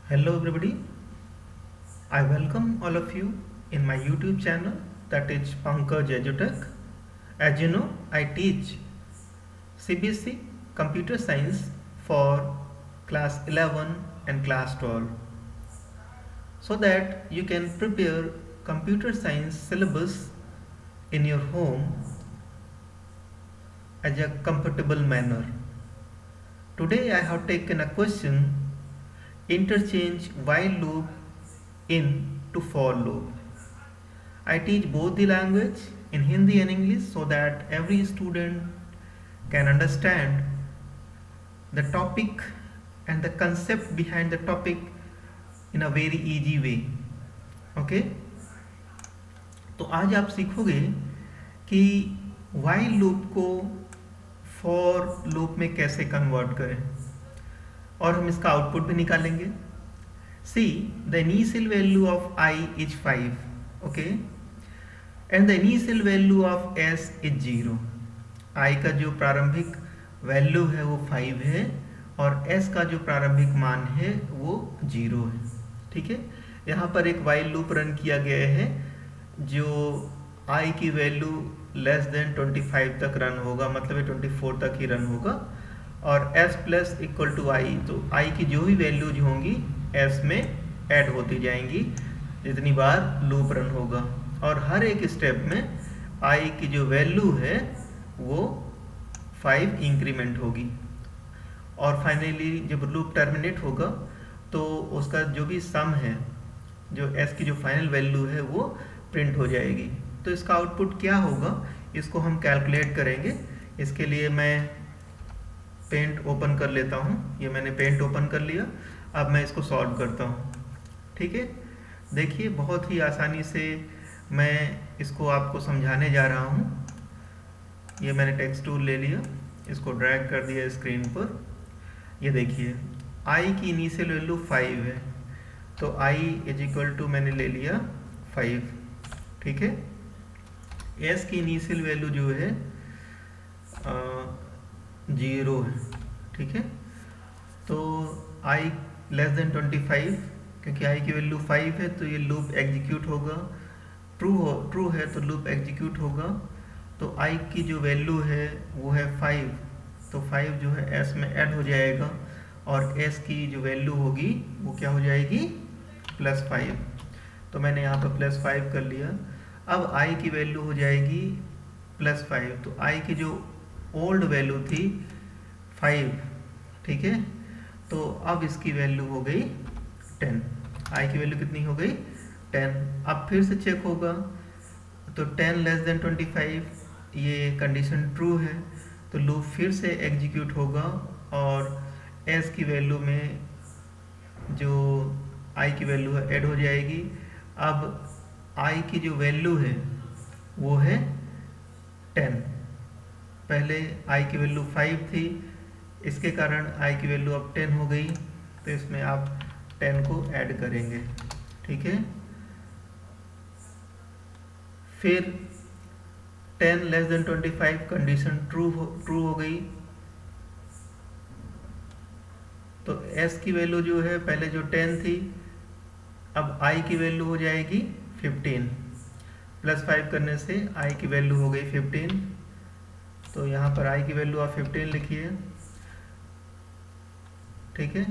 Hello everybody, I welcome all of you in my YouTube channel that is Pankaj EduTech. As you know, I teach CBSE Computer Science for class 11 and class 12 so that you can prepare computer science syllabus in your home as a comfortable manner. Today I have taken a question: interchange while loop in to for loop. I teach both the language in Hindi and English so that every student can understand the topic and the concept behind the topic in a very easy way. Okay? तो आज आप सीखोगे कि while loop को for loop में कैसे convert करें और हम इसका आउटपुट भी निकालेंगे. See, the initial value of I is 5, okay, and the initial value of S is 0. I का जो प्रारंभिक वैल्यू है वो 5 है और S का जो प्रारंभिक मान है वो 0 है. ठीक है, यहाँ पर एक while लूप रन किया गया है जो I की वैल्यू लेस देन 25 तक रन होगा, मतलब 24 तक ही रन होगा, और S plus equal to I, तो I की जो भी वैल्यूज होंगी S में ऐड होती जाएंगी जितनी बार लूप रन होगा, और हर एक स्टेप में I की जो वैल्यू है वो 5 इंक्रीमेंट होगी, और फाइनली जब लूप टर्मिनेट होगा तो उसका जो भी सम है, जो S की जो फाइनल वैल्यू है वो प्रिंट हो जाएगी. तो इसका आउटपुट क्या होगा इसको हम कैलकुलेट करेंगे. इसके लिए मैं पेंट ओपन कर लेता हूँ. ये मैंने पेंट ओपन कर लिया. अब मैं इसको सॉल्व करता हूँ. ठीक है, देखिए बहुत ही आसानी से मैं इसको आपको समझाने जा रहा हूँ. ये मैंने टेक्स्ट टूल ले लिया, इसको ड्रैग कर दिया स्क्रीन पर. ये देखिए I की इनिशियल वैल्यू 5 है, तो I इज इक्वल टू मैंने ले लिया 5. ठीक है, S की इनिशियल वैल्यू जो है 0 है. ठीक है, तो I लेस देन 25, क्योंकि I की वैल्यू 5 है तो ये लूप एग्जीक्यूट होगा. ट्रू है तो लूप एग्जीक्यूट होगा. तो I की जो वैल्यू है वो है 5, तो 5 जो है S में ऐड हो जाएगा, और S की जो वैल्यू होगी वो क्या हो जाएगी, +5. तो मैंने यहाँ पर +5 कर लिया. अब I की वैल्यू हो जाएगी +5, तो I की जो ओल्ड वैल्यू थी 5, ठीक है, तो अब इसकी वैल्यू हो गई 10. I की वैल्यू कितनी हो गई, 10. अब फिर से चेक होगा, तो 10 लेस देन 25, ये कंडीशन ट्रू है, तो लूप फिर से एग्जीक्यूट होगा, और S की वैल्यू में जो I की वैल्यू है ऐड हो जाएगी. अब I की जो वैल्यू है वो है 10. पहले I की वैल्यू 5 थी, इसके कारण I की वैल्यू अब 10 हो गई, तो इसमें आप 10 को ऐड करेंगे. ठीक है, फिर 10 लेस देन 25 कंडीशन ट्रू हो गई, तो S की वैल्यू जो है पहले जो 10 थी, अब I की वैल्यू हो जाएगी 15. +5 करने से I की वैल्यू हो गई 15, तो यहाँ पर I की वैल्यू आप 15 लिखिए. ठीक है,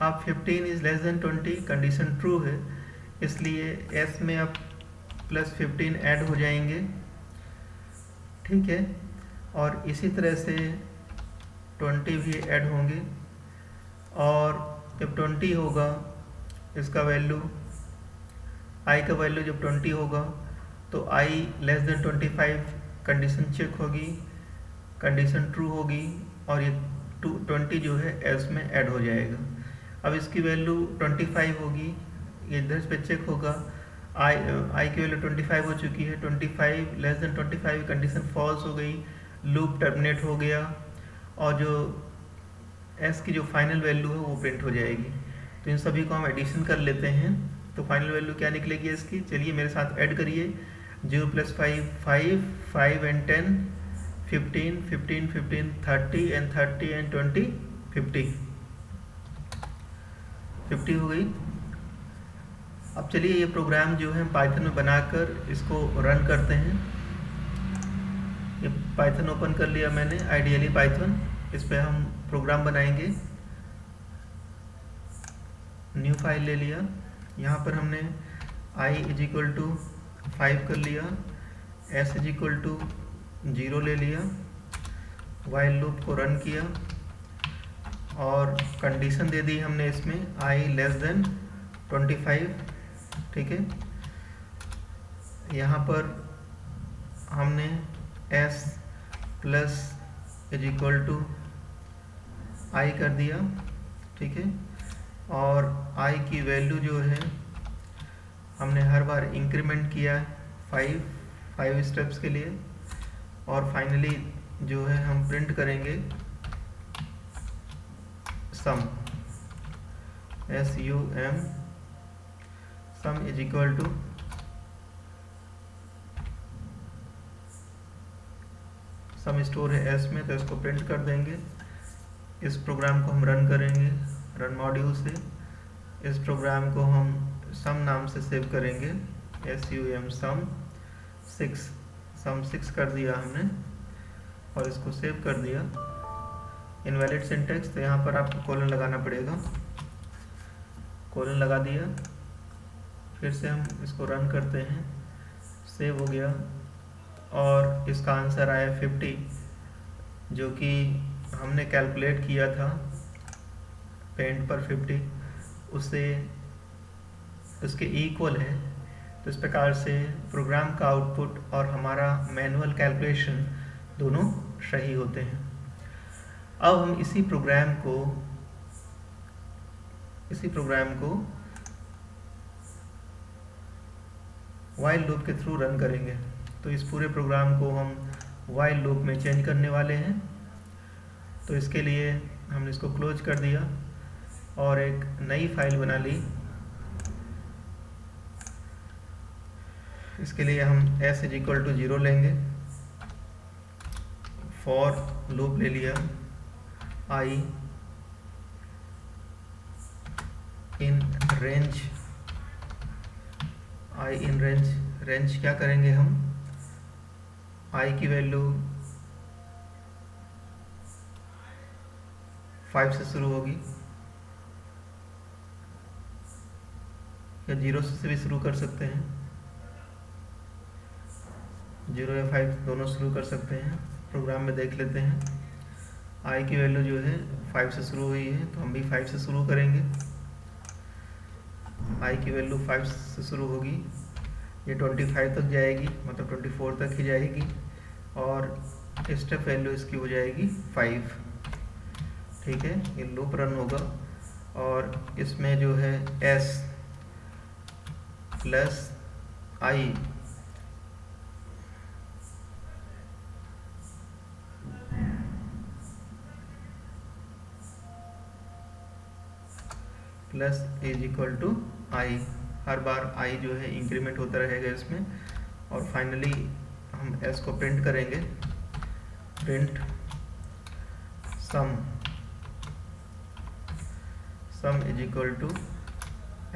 अब 15 is less than 20, condition true है, इसलिए S में अब +15 ऐड हो जाएंगे. ठीक है, और इसी तरह से 20 भी ऐड होंगे, और जब 20 होगा इसका वैल्यू, I का वैल्यू जब 20 होगा तो I less than 25 condition check होगी, कंडीशन ट्रू होगी, और ये 20 जो है S में ऐड हो जाएगा. अब इसकी वैल्यू 25 होगी, ये इधर पे चेक होगा, I की वैल्यू 25 हो चुकी है, 25 लेस देन 25 कंडीशन फॉल्स हो गई, लूप टर्मिनेट हो गया, और जो S की जो फाइनल वैल्यू है वो प्रिंट हो जाएगी. तो इन सभी को हम एडिशन कर लेते हैं, तो फाइनल वैल्यू क्या निकलेगी इसकी, चलिए मेरे साथ ऐड करिए. 0 + 5 5, 5 and 10 15, 15 15 30 and 30 and 20 50. 50 हो गई। अब चलिए ये प्रोग्राम जो है पाइथन में बनाकर इसको रन करते हैं। ये पाइथन ओपन कर लिया मैंने, आइडियली पाइथन। इस पर हम प्रोग्राम बनाएंगे। न्यू फाइल ले लिया। यहाँ पर हमने i इज इक्वल टू 5 कर लिया, s इज इक्वल टू 0 ले लिया, वाइल लूप को रन किया और कंडीशन दे दी हमने इसमें i लेस देन 25। ठीक है, यहाँ पर हमने s plus is equal to i कर दिया। ठीक है, और i की वैल्यू जो है हमने हर बार इंक्रीमेंट किया 5 स्टेप्स के लिए। और फाइनली जो है हम प्रिंट करेंगे sum, SUM, sum is equal to sum store है s में, तो इसको प्रिंट कर देंगे। इस प्रोग्राम को हम रन करेंगे रन मॉड्यूल से। इस प्रोग्राम को हम सम नाम से सेव करेंगे, SUM सम 6 कर दिया हमने और इसको सेव कर दिया। इनवैलिड सिंटैक्स, तो यहाँ पर आपको कोलन लगाना पड़ेगा। कोलन लगा दिया। फिर से हम इसको रन करते हैं, सेव हो गया और इसका आंसर आया 50, जो कि हमने कैलकुलेट किया था पेंट पर 50, उससे उसके इक्वल है। तो इस प्रकार से प्रोग्राम का आउटपुट और हमारा मैनुअल कैलकुलेशन दोनों सही होते हैं। अब हम इसी प्रोग्राम को वाइल लूप के थ्रू रन करेंगे। तो इस पूरे प्रोग्राम को हम वाइल लूप में चेंज करने वाले हैं। तो इसके लिए हमने इसको क्लोज कर दिया और एक नई फाइल बना ली। इसके लिए हम s इज इक्वल टू 0 लेंगे, फॉर लूप ले लिया, i इन रेंज क्या करेंगे हम, i की वैल्यू 5 से शुरू होगी या 0 से भी शुरू कर सकते हैं, 0 या 5 दोनों शुरू कर सकते हैं। प्रोग्राम में देख लेते हैं। i की वैल्यू जो है 5 से शुरू हुई है, तो हम भी 5 से शुरू करेंगे। i की वैल्यू 5 से शुरू होगी, ये 25 तक जाएगी, मतलब 24 तक ही जाएगी और स्टेप वैल्यू इसकी हो जाएगी 5। ठीक है, ये लूप रन होगा और इसमें जो है s plus i plus is equal to i, हर बार i जो है इंक्रीमेंट होता रहेगा इसमें। और फाइनली हम s को प्रिंट करेंगे, print sum is equal to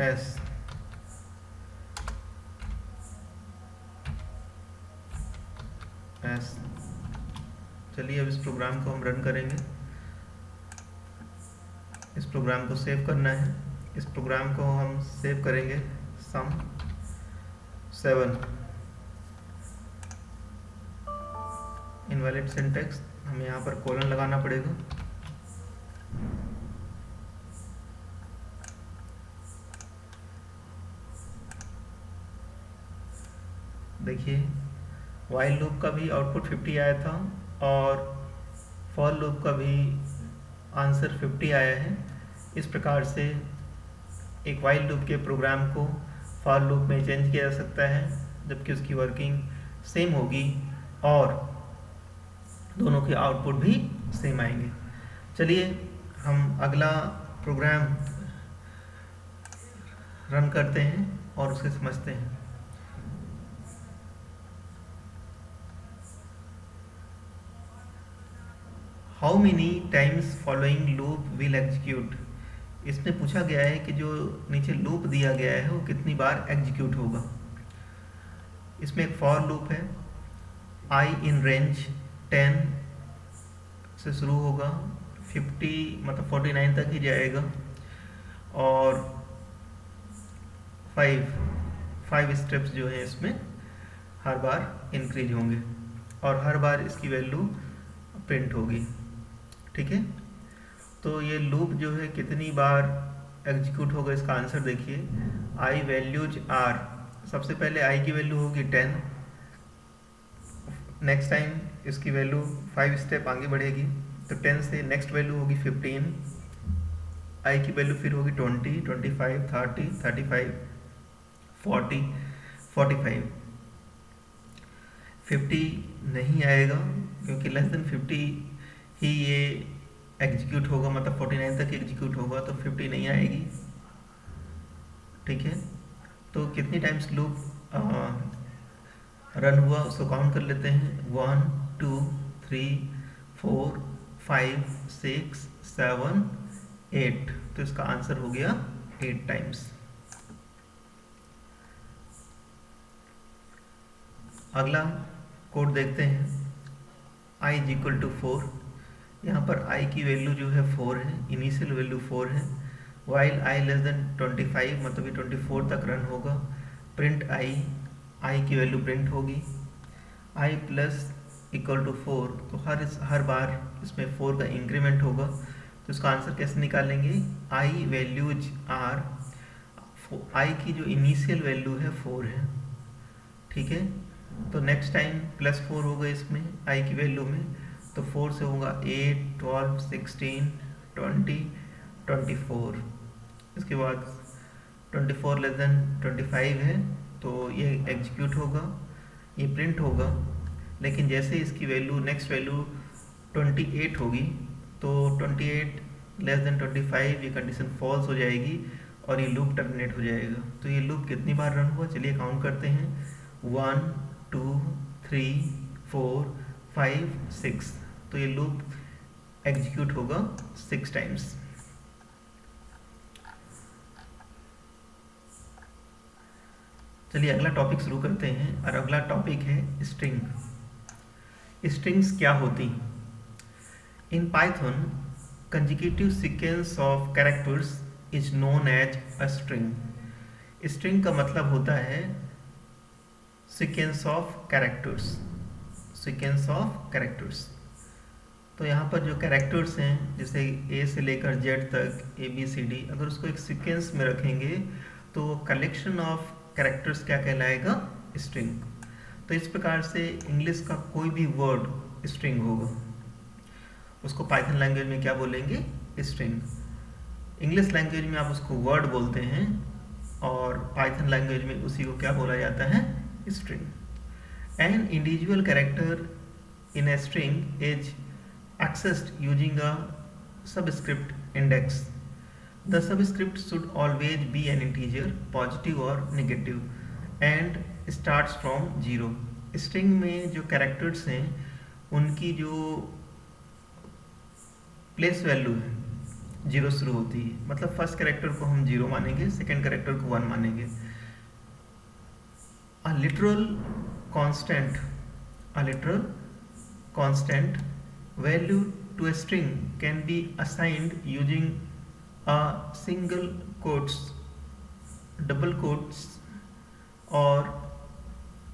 s। चलिए अब इस प्रोग्राम को हम रन करेंगे। इस प्रोग्राम को सेव करना है। इस प्रोग्राम को हम सेव करेंगे सम 7। इनवैलिड सिंटैक्स, हमें यहाँ पर कोलन लगाना पड़ेगा। देखिए वाइल लूप का भी आउटपुट 50 आया था और फॉर लूप का भी आंसर 50 आया है। इस प्रकार से एक वाइल लूप के प्रोग्राम को फॉर लूप में चेंज किया जा सकता है, जबकि उसकी वर्किंग सेम होगी और दोनों के आउटपुट भी सेम आएंगे। चलिए हम अगला प्रोग्राम रन करते हैं और उसे समझते हैं। How many times following loop will execute? इसमें पूछा गया है कि जो नीचे लूप दिया गया है वो कितनी बार एग्जीक्यूट होगा। इसमें एक फॉर लूप है, आई इन रेंज 10 से शुरू होगा, 50 मतलब 49 तक ही जाएगा, और 5 स्टेप्स जो है इसमें हर बार इंक्रीज होंगे और हर बार इसकी वैल्यू प्रिंट होगी। ठीक है, तो ये लूप जो है कितनी बार एग्जीक्यूट होगा, इसका आंसर देखिए। आई वैल्यूज आर, सबसे पहले आई की वैल्यू होगी 10, नेक्स्ट टाइम इसकी वैल्यू 5 स्टेप आगे बढ़ेगी तो 10 से नेक्स्ट वैल्यू होगी 15, आई की वैल्यू फिर होगी 20, 25, 30, 35, 40, 45, 50 नहीं आएगा क्योंकि लेस देन 50 ही ये एग्जीक्यूट होगा, मतलब 49 तक एग्जीक्यूट होगा, तो 50 नहीं आएगी। ठीक है, तो कितनी टाइम्स लूप रन हुआ उसको काउंट कर लेते हैं। 1 2 3 4 5 6 7 8, तो इसका आंसर हो गया 8 टाइम्स। अगला कोड देखते हैं, i इज इक्वल टू 4। यहाँ पर i की वैल्यू जो है 4 है, इनिशियल वैल्यू 4 है। वाइल i लेस देन 25 मतलब ये 24 तक रन होगा। प्रिंट i की वैल्यू प्रिंट होगी। i प्लस इक्वल टू 4, तो हर बार इसमें 4 का इंक्रीमेंट होगा, तो इसका आंसर कैसे निकालेंगे। i वैल्यूज आर, i की जो इनिशियल वैल्यू है 4 है। ठीक है, तो नेक्स्ट टाइम प्लस 4 होगा इसमें i की वैल्यू में, तो 4 से होगा 8 12 16 20 24। इसके बाद 24 लेस देन 25 है, तो ये एग्जीक्यूट होगा, ये प्रिंट होगा। लेकिन जैसे इसकी वैल्यू नेक्स्ट वैल्यू 28 होगी, तो 28 लेस देन 25 ये कंडीशन फॉल्स हो जाएगी और ये लूप टर्मिनेट हो जाएगा। तो ये लूप कितनी बार रन हुआ, चलिए काउंट करते हैं। 1 2 3 4 5 6, तो ये लूप एग्जीक्यूट होगा 6 टाइम्स। चलिए अगला टॉपिक शुरू करते हैं, और अगला टॉपिक है स्ट्रिंग। स्ट्रिंग्स क्या होती हैं? In Python consecutive sequence of characters is known as a string. String का मतलब होता है sequence of characters, sequence of characters. तो यहाँ पर जो कैरेक्टर्स हैं, जैसे ए से लेकर जेड तक, ABCD, अगर उसको एक सीक्वेंस में रखेंगे तो वो कलेक्शन ऑफ कैरेक्टर्स क्या कहलाएगा, स्ट्रिंग। तो इस प्रकार से इंग्लिश का कोई भी वर्ड स्ट्रिंग होगा, उसको पाइथन लैंग्वेज में क्या बोलेंगे, स्ट्रिंग। इंग्लिश लैंग्वेज में आप उसको वर्ड बोलते हैं, और पाइथन लैंग्वेज में उसी को क्या बोला जाता है, string. An individual character in a string is accessed using a subscript index. The subscript should always be an integer, positive or negative, and starts from 0. String में जो characters हैं उनकी जो प्लेस वैल्यू है 0 शुरू होती है, मतलब फर्स्ट कैरेक्टर को हम 0 मानेंगे, सेकेंड कैरेक्टर को 1 मानेंगे। A literal constant value to a string can be assigned using a single quotes, double quotes और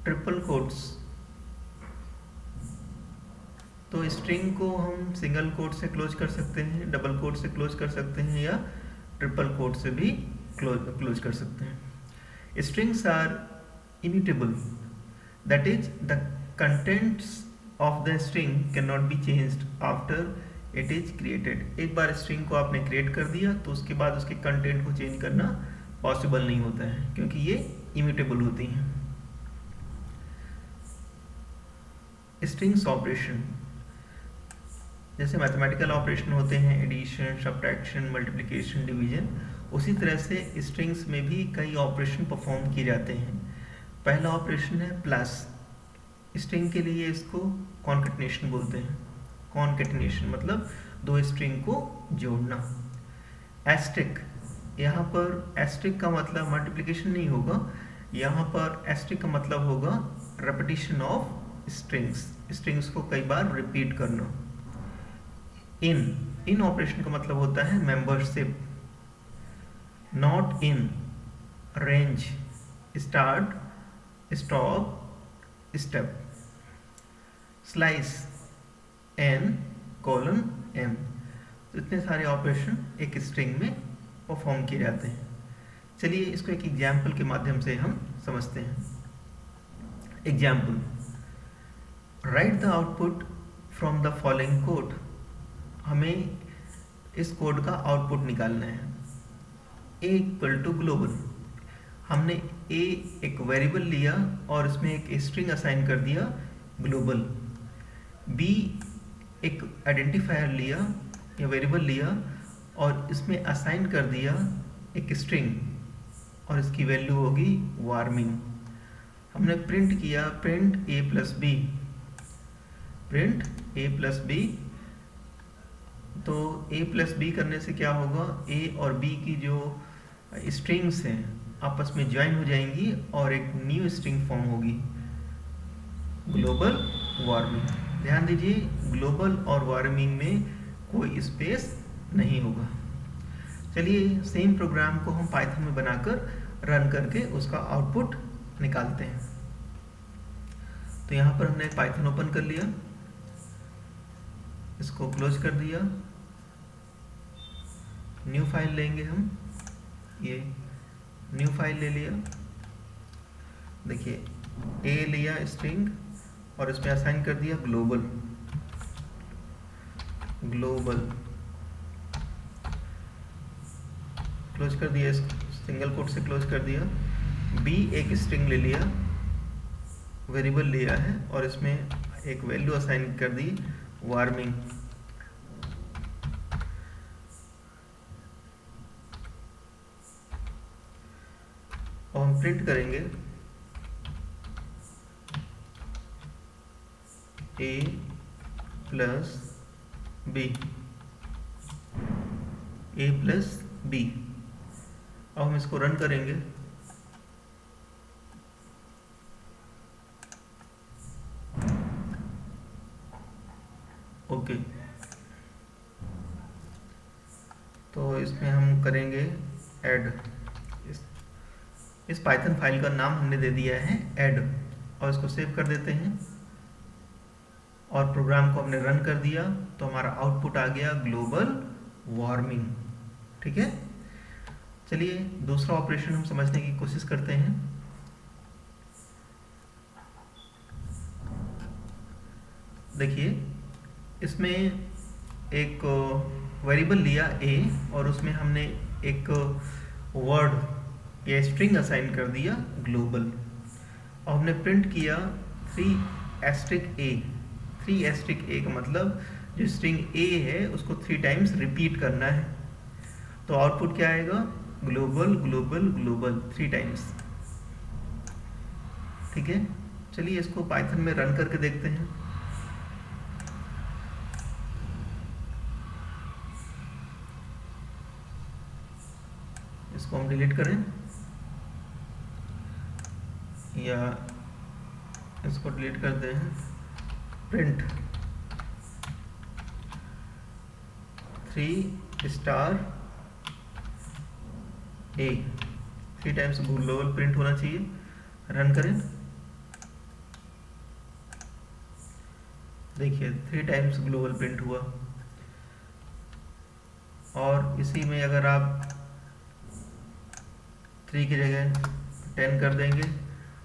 ट्रिपल quotes। तो स्ट्रिंग को हम सिंगल कोट से क्लोज कर सकते हैं, डबल कोट से क्लोज कर सकते हैं, या ट्रिपल कोट से भी क्लोज कर सकते हैं। Strings are immutable, that is the contents of the string cannot be changed after it is created। एक बार स्ट्रिंग को आपने क्रिएट कर दिया तो उसके बाद उसके कंटेंट को चेंज करना पॉसिबल नहीं होता है, क्योंकि ये इम्यूटेबल होती हैं। स्ट्रिंग्स ऑपरेशन, जैसे मैथमेटिकल ऑपरेशन होते हैं, एडिशन, सब्ट्रैक्शन, मल्टीप्लिकेशन, डिवीजन, उसी तरह से स्ट्रिंग्स में भी कई ऑपरेशन परफॉर्म किए जाते हैं। पहला ऑपरेशन है प्लस। स्ट्रिंग के लिए इसको कॉन्केटिनेशन बोलते हैं। कॉन्केटिनेशन मतलब दो स्ट्रिंग को जोड़ना। एस्ट्रिक, यहाँ पर एस्ट्रिक का मतलब मल्टीप्लिकेशन नहीं होगा, यहाँ पर एस्ट्रिक का मतलब होगा रेपिटेशन ऑफ स्ट्रिंग्स, स्ट्रिंग्स को कई बार रिपीट करना। इन ऑपरेशन का मतलब होता है membership. Not in, range, start, stop, step. Slice, n colon m. तो इतने सारे ऑपरेशन एक स्ट्रिंग में परफॉर्म किए जाते हैं। चलिए इसको एक एग्जाम्पल के माध्यम से हम समझते हैं। Example, right the output from the following code. हमें इस कोड का आउटपुट निकालना है। ए इक्वल टू ग्लोबल, हमने ए एक वेरिएबल लिया और इसमें एक स्ट्रिंग असाइन कर दिया ग्लोबल। बी एक आइडेंटिफायर लिया या वेरिएबल लिया और इसमें असाइन कर दिया एक स्ट्रिंग और इसकी वैल्यू होगी वार्मिंग। हमने प्रिंट किया प्रिंट ए प्लस बी, प्रिंट ए प्लस बी। तो ए प्लस बी करने से क्या होगा, ए और बी की जो स्ट्रिंग्स हैं आपस में ज्वाइन हो जाएंगी और एक न्यू स्ट्रिंग फॉर्म होगी, ग्लोबल वार्मिंग। ध्यान दीजिए, ग्लोबल और वार्मिंग में कोई स्पेस नहीं होगा। चलिए सेम प्रोग्राम को हम पाइथन में बनाकर रन करके उसका आउटपुट निकालते हैं। तो यहाँ पर हमने पाइथन ओपन कर लिया, इसको क्लोज कर दिया, न्यू फाइल लेंगे हम, ये न्यू फाइल ले लिया। देखिए ए लिया स्ट्रिंग और इसमें असाइन कर दिया ग्लोबल, ग्लोबल क्लोज कर दिया, सिंगल कोट से क्लोज कर दिया। बी एक स्ट्रिंग ले लिया, वेरिएबल लिया है और इसमें एक वैल्यू असाइन कर दी वार्मिंग। और हम प्रिंट करेंगे ए प्लस बी, ए प्लस बी। अब हम इसको रन करेंगे। ओके, तो इसमें हम करेंगे ऐड। इस पाइथन फाइल का नाम हमने दे दिया है ऐड और इसको सेव कर देते हैं और प्रोग्राम को हमने रन कर दिया तो हमारा आउटपुट आ गया ग्लोबल वार्मिंग। ठीक है, चलिए दूसरा ऑपरेशन हम समझने की कोशिश करते हैं। देखिए इसमें एक वेरिएबल लिया ए और उसमें हमने एक वर्ड या स्ट्रिंग असाइन कर दिया ग्लोबल और हमने प्रिंट किया 3 एस्ट्रिक ए। 3 एस्ट्रिक ए का मतलब जो स्ट्रिंग ए है उसको 3 टाइम्स रिपीट करना है। तो आउटपुट क्या आएगा, ग्लोबल ग्लोबल ग्लोबल 3 टाइम्स। ठीक है, चलिए इसको पाइथन में रन करके देखते हैं। इसको हम डिलीट करें या इसको डिलीट कर दें। प्रिंट 3 स्टार ए, 3 टाइम्स ग्लोबल प्रिंट होना चाहिए। रन करें, देखिए 3 टाइम्स ग्लोबल प्रिंट हुआ। और इसी में अगर आप 3 की जगह 10 कर देंगे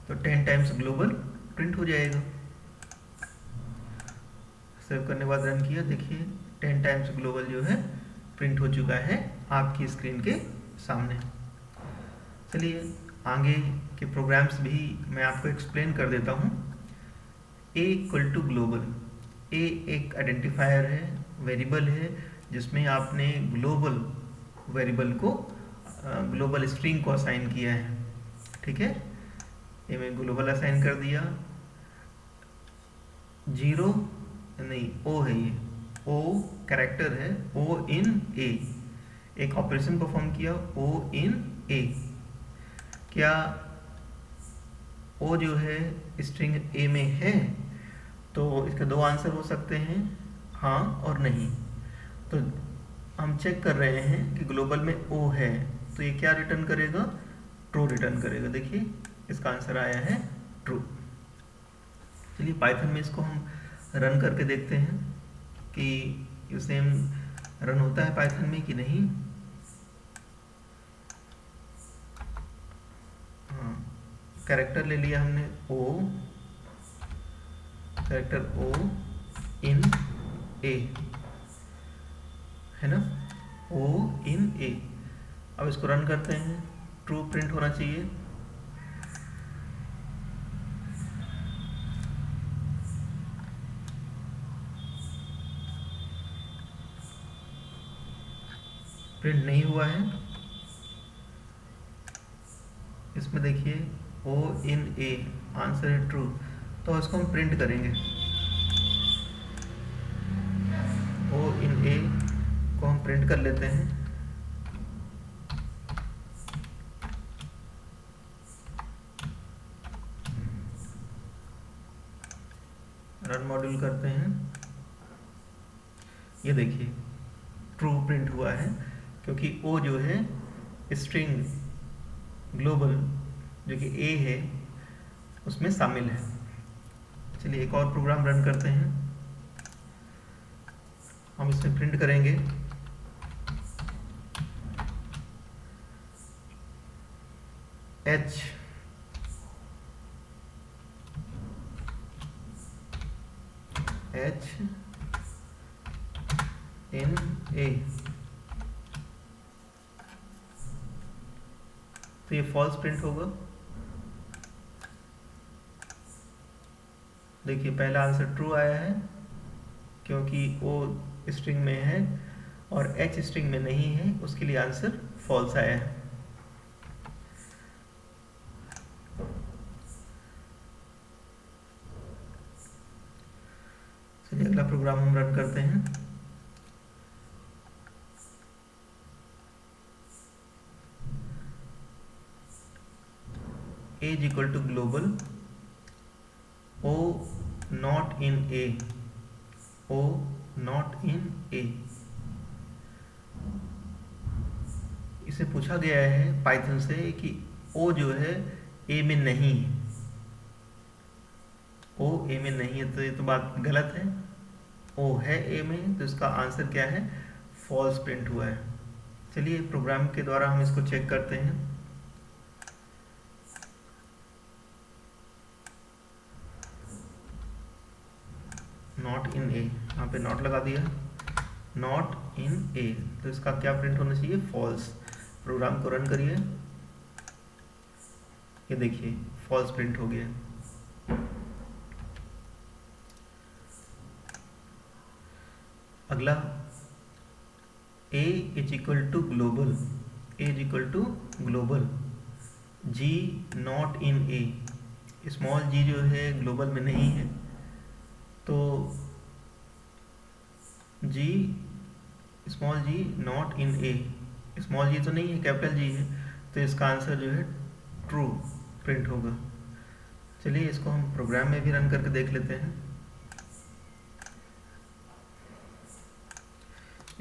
तो 10 टाइम्स ग्लोबल प्रिंट हो जाएगा। सेव करने के बाद रन किया, देखिए 10 टाइम्स ग्लोबल जो है प्रिंट हो चुका है आपकी स्क्रीन के सामने। चलिए आगे के प्रोग्राम्स भी मैं आपको एक्सप्लेन कर देता हूँ। ए इक्वल टू ग्लोबल, ए एक आइडेंटिफायर है, वेरिएबल है जिसमें आपने ग्लोबल वेरिएबल को ग्लोबल स्ट्रिंग को असाइन किया है। ठीक है, ए में ग्लोबल असाइन कर दिया। 0 नहीं, ओ है, ये ओ कैरेक्टर है, ओ इन ए, एक ऑपरेशन परफॉर्म किया ओ इन ए। क्या ओ जो है स्ट्रिंग ए में है? तो इसके दो आंसर हो सकते हैं, हाँ और नहीं। तो हम चेक कर रहे हैं कि ग्लोबल में ओ है, तो ये क्या रिटर्न करेगा? ट्रू रिटर्न करेगा। देखिए इसका आंसर आया है ट्रू। चलिए पाइथन में इसको हम रन करके देखते हैं कि ये सेम रन होता है पाइथन में कि नहीं। हाँ, कैरेक्टर ले लिया हमने ओ, कैरेक्टर ओ इन ए है ना, ओ इन ए। अब इसको रन करते हैं, ट्रू प्रिंट होना चाहिए। प्रिंट नहीं हुआ है। इसमें देखिए ओ इन ए आंसर है ट्रू, तो इसको हम प्रिंट करेंगे। ओ इन ए को हम प्रिंट कर लेते हैं। रन मॉड्यूल करते हैं। ये देखिए ट्रू प्रिंट हुआ है, क्योंकि ओ जो है स्ट्रिंग ग्लोबल जो कि ए है उसमें शामिल है। चलिए एक और प्रोग्राम रन करते हैं। हम इसमें प्रिंट करेंगे एच एच इन ए। तो ये फॉल्स प्रिंट होगा। देखिए पहला आंसर ट्रू आया है क्योंकि ओ स्ट्रिंग में है और एच स्ट्रिंग में नहीं है, उसके लिए आंसर फॉल्स आया है। चलिए अगला प्रोग्राम हम रन करते हैं। A is equal to global O not in A, O not in A। इसे पूछा गया है पाइथन से कि O जो है A में नहीं है, O A में नहीं है, तो ये तो बात गलत है। O है A में, तो इसका आंसर क्या है? फॉल्स प्रिंट हुआ है। चलिए प्रोग्राम के द्वारा हम इसको चेक करते हैं। नॉट इन ए, यहाँ पे नॉट लगा दिया, नॉट इन ए, तो इसका क्या प्रिंट होना चाहिए? फॉल्स। प्रोग्राम को रन करिए, ये देखिए फॉल्स प्रिंट हो गया। अगला A is equal to global, A is equal to global G not in A. Small G जो है ग्लोबल में नहीं है, तो G small G not in A, small G तो नहीं है, कैपिटल जी है, तो इसका आंसर जो है ट्रू प्रिंट होगा। चलिए इसको हम प्रोग्राम में भी रन करके देख लेते हैं।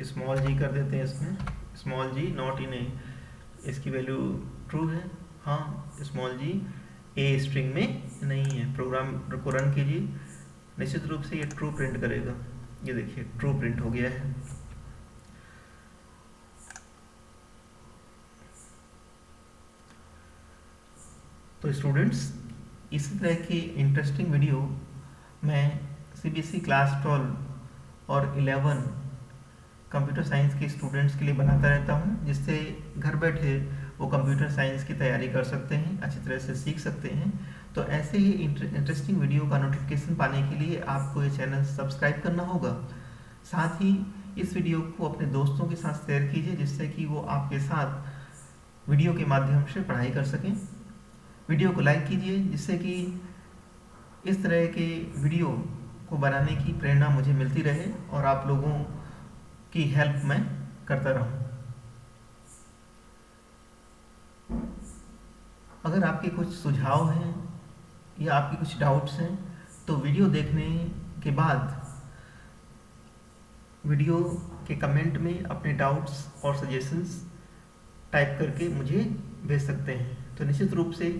स्मॉल जी कर देते हैं इसमें, स्मॉल जी नॉट इन ए, इसकी वैल्यू ट्रू है। हाँ स्मॉल जी ए स्ट्रिंग में नहीं है। प्रोग्राम को रन कीजिए, निश्चित रूप से ये ट्रू प्रिंट करेगा। ये देखिए ट्रू प्रिंट हो गया है। तो स्टूडेंट्स, इसी तरह की इंटरेस्टिंग वीडियो मैं सीबीएसई क्लास 12 और 11 कंप्यूटर साइंस के स्टूडेंट्स के लिए बनाता रहता हूं, जिससे घर बैठे वो कंप्यूटर साइंस की तैयारी कर सकते हैं, अच्छी तरह से सीख सकते हैं। तो ऐसे ही इंटरेस्टिंग वीडियो का नोटिफिकेशन पाने के लिए आपको ये चैनल सब्सक्राइब करना होगा। साथ ही इस वीडियो को अपने दोस्तों के साथ शेयर कीजिए, जिससे कि वो आपके साथ वीडियो के माध्यम से पढ़ाई कर सकें। वीडियो को लाइक कीजिए, जिससे कि इस तरह के वीडियो को बनाने की प्रेरणा मुझे मिलती रहे और आप लोगों की हेल्प मैं करता रहूं। अगर आपके कुछ सुझाव हैं या आपके कुछ डाउट्स हैं तो वीडियो देखने के बाद वीडियो के कमेंट में अपने डाउट्स और सजेशंस टाइप करके मुझे भेज सकते हैं। तो निश्चित रूप से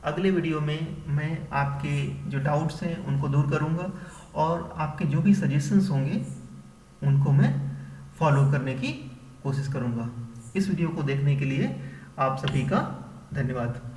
अगले वीडियो में मैं आपके जो डाउट्स हैं उनको दूर करूंगा और आपके जो भी सजेशंस होंगे उनको मैं फॉलो करने की कोशिश करूंगा। इस वीडियो को देखने के लिए आप सभी का धन्यवाद।